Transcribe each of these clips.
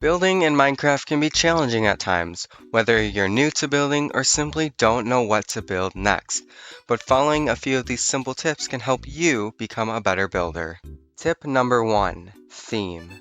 Building in Minecraft can be challenging at times, whether you're new to building or simply don't know what to build next. But following a few of these simple tips can help you become a better builder. Tip number one, theme.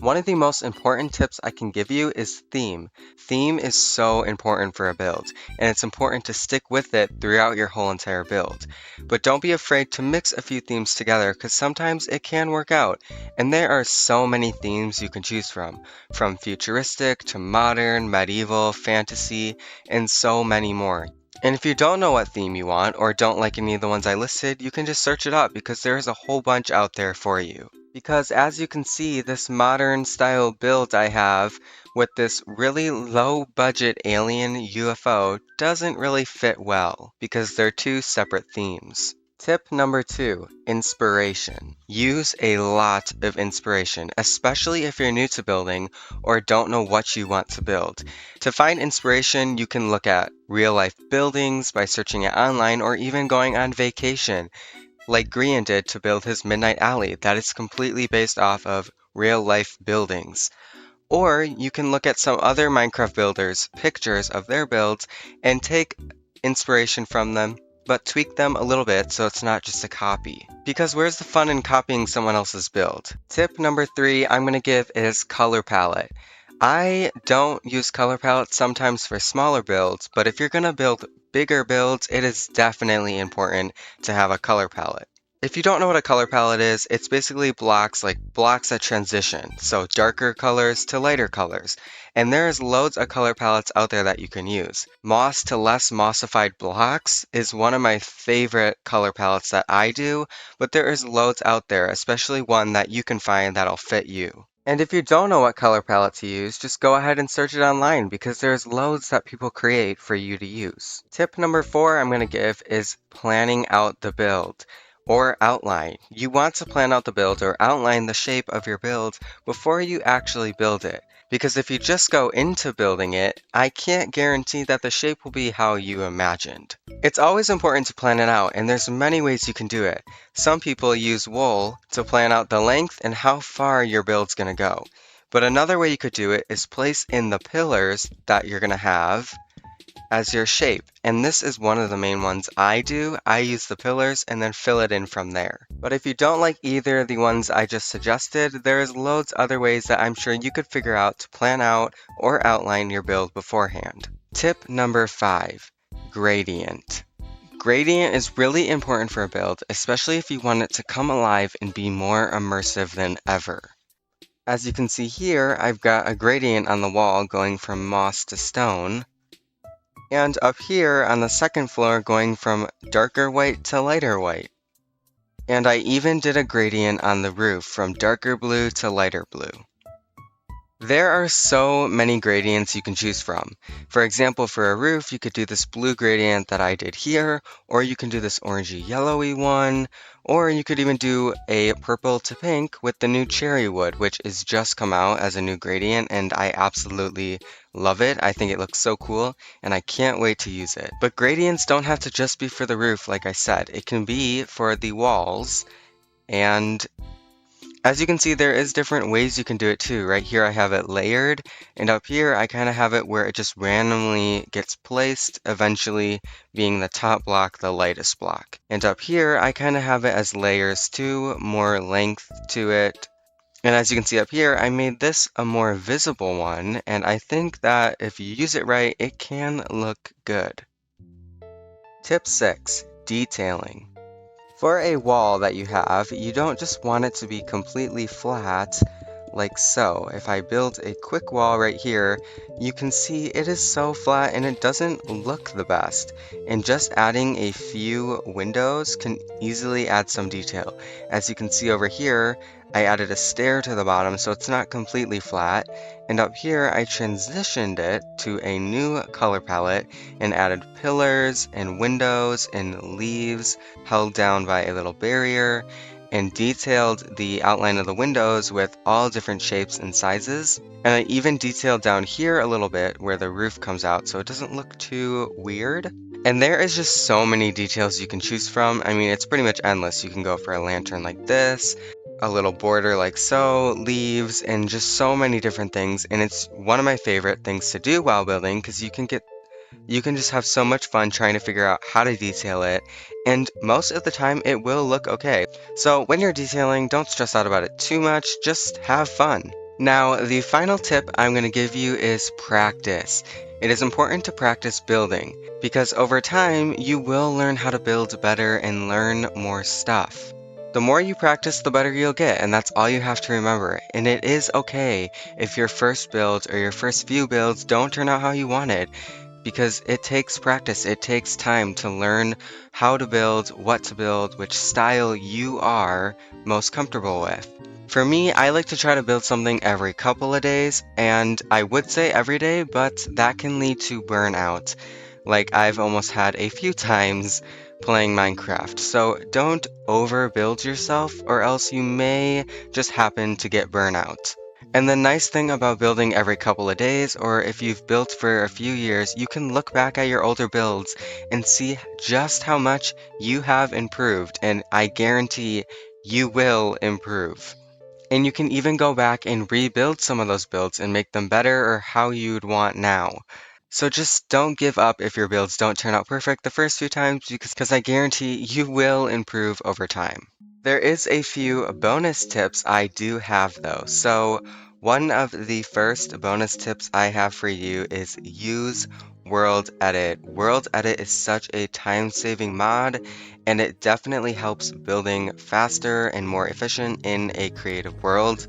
One of the most important tips I can give you is theme. Theme is so important for a build, and it's important to stick with it throughout your whole entire build. But don't be afraid to mix a few themes together because sometimes it can work out. And there are so many themes you can choose from futuristic to modern, medieval, fantasy, and so many more. And if you don't know what theme you want or don't like any of the ones I listed, you can just search it up because there's a whole bunch out there for you. Because as you can see, this modern style build I have with this really low budget alien UFO doesn't really fit well because they're two separate themes. Tip number two, inspiration. Use a lot of inspiration, especially if you're new to building or don't know what you want to build. To find inspiration, you can look at real life buildings by searching it online or even going on vacation like Grian did to build his Midnight Alley, that is completely based off of real life buildings. Or you can look at some other Minecraft builders' pictures of their builds and take inspiration from them, but tweak them a little bit so it's not just a copy. Because where's the fun in copying someone else's build? Tip number three I'm going to give is color palette. I don't use color palettes sometimes for smaller builds, but if you're going to build bigger builds, it is definitely important to have a color palette. If you don't know what a color palette is, it's basically blocks that transition, so darker colors to lighter colors. And there's loads of color palettes out there that you can use. Moss to less mossified blocks is one of my favorite color palettes that I do, but there is loads out there, especially one that you can find that'll fit you. And if you don't know what color palette to use, just go ahead and search it online because there's loads that people create for you to use. Tip number four I'm going to give is planning out the build or outline. You want to plan out the build or outline the shape of your build before you actually build it. Because if you just go into building it, I can't guarantee that the shape will be how you imagined. It's always important to plan it out, and there's many ways you can do it. Some people use wool to plan out the length and how far your build's going to go. But another way you could do it is place in the pillars that you're going to have as your shape. And this is one of the main ones I do. I use the pillars and then fill it in from there. But if you don't like either of the ones I just suggested, there's loads other ways that I'm sure you could figure out to plan out or outline your build beforehand. Tip number five, gradient. Gradient is really important for a build, especially if you want it to come alive and be more immersive than ever. As you can see here, I've got a gradient on the wall going from moss to stone, and up here on the second floor going from darker white to lighter white. And I even did a gradient on the roof from darker blue to lighter blue. There are so many gradients you can choose from. For example, for a roof, you could do this blue gradient that I did here, or you can do this orangey yellowy one, or you could even do a purple to pink with the new cherry wood, which is just come out as a new gradient, and I absolutely love it. I think it looks so cool, and I can't wait to use it. But gradients don't have to just be for the roof, like I said. It can be for the walls, and as you can see, there is different ways you can do it too. Right here I have it layered, and up here I kind of have it where it just randomly gets placed, eventually being the top block the lightest block. And up here I kind of have it as layers too, more length to it. And as you can see up here, I made this a more visible one, and I think that if you use it right, it can look good. Tip 6, detailing. For a wall that you have, you don't just want it to be completely flat like so. If I build a quick wall right here, you can see it is so flat and it doesn't look the best. And just adding a few windows can easily add some detail. As you can see over here, I added a stair to the bottom so it's not completely flat. And up here, I transitioned it to a new color palette and added pillars and windows and leaves held down by a little barrier and detailed the outline of the windows with all different shapes and sizes. And I even detailed down here a little bit where the roof comes out so it doesn't look too weird. And there is just so many details you can choose from. I mean, it's pretty much endless. You can go for a lantern like this, a little border like so, leaves, and just so many different things. And it's one of my favorite things to do while building because you can just have so much fun trying to figure out how to detail it, and most of the time it will look okay. So when you're detailing, don't stress out about it too much, just have fun. Now, the final tip I'm going to give you is practice. It is important to practice building because over time you will learn how to build better and learn more stuff. The more you practice, the better you'll get, and that's all you have to remember. And it is okay if your first build or your first few builds don't turn out how you wanted because it takes practice, it takes time to learn how to build, what to build, which style you are most comfortable with. For me, I like to try to build something every couple of days, and I would say every day, but that can lead to burnout, like I've almost had a few times playing Minecraft. So don't overbuild yourself, or else you may just happen to get burnout. And the nice thing about building every couple of days, or if you've built for a few years, you can look back at your older builds and see just how much you have improved, and I guarantee you will improve. And you can even go back and rebuild some of those builds and make them better or how you'd want now. So just don't give up if your builds don't turn out perfect the first few times because I guarantee you will improve over time. There is a few bonus tips I do have though. So one of the first bonus tips I have for you is use World Edit. World Edit is such a time-saving mod and it definitely helps building faster and more efficient in a creative world.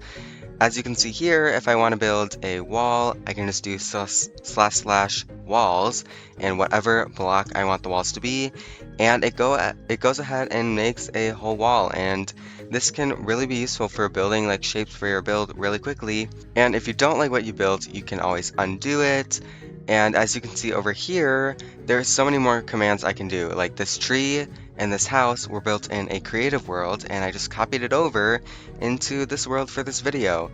As you can see here, if I want to build a wall, I can just do slash walls and whatever block I want the walls to be, and it goes ahead and makes a whole wall. And this can really be useful for building like shapes for your build really quickly. And if you don't like what you built, you can always undo it. And as you can see over here, there's so many more commands I can do. Like this tree and this house were built in a creative world, and I just copied it over into this world for this video.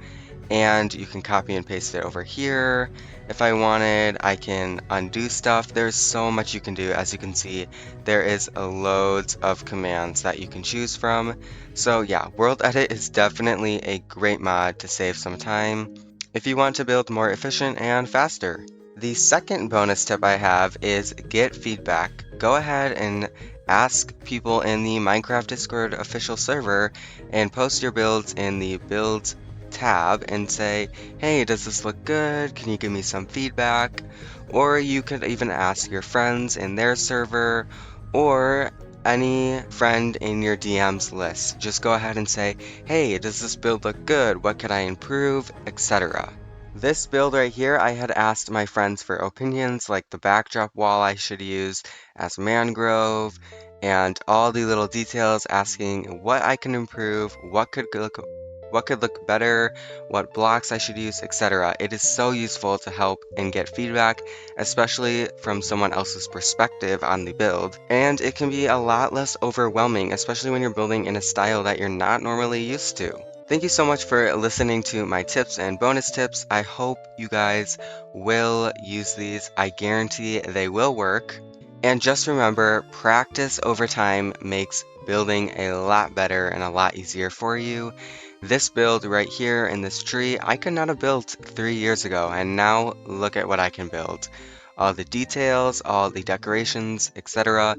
And you can copy and paste it over here. If I wanted, I can undo stuff. There's so much you can do. As you can see, there is loads of commands that you can choose from. So yeah, World Edit is definitely a great mod to save some time if you want to build more efficient and faster. The second bonus tip I have is get feedback. Go ahead and ask people in the Minecraft Discord official server and post your builds in the builds tab and say, hey, does this look good? Can you give me some feedback? Or you could even ask your friends in their server or any friend in your DMs list. Just go ahead and say, hey, does this build look good? What could I improve? Etc. This build right here, I had asked my friends for opinions, like the backdrop wall I should use as mangrove, and all the little details asking what I can improve, what could look better, what blocks I should use, etc. It is so useful to help and get feedback, especially from someone else's perspective on the build, and it can be a lot less overwhelming, especially when you're building in a style that you're not normally used to. Thank you so much for listening to my tips and bonus tips. I hope you guys will use these. I guarantee they will work. And just remember, practice over time makes building a lot better and a lot easier for you. This build right here in this tree, I could not have built 3 years ago, and now look at what I can build. All the details, all the decorations, etc.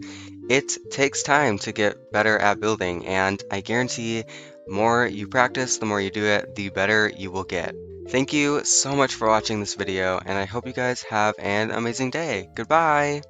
It takes time to get better at building, and I guarantee the more you practice, the more you do it, the better you will get. Thank you so much for watching this video, and I hope you guys have an amazing day. Goodbye!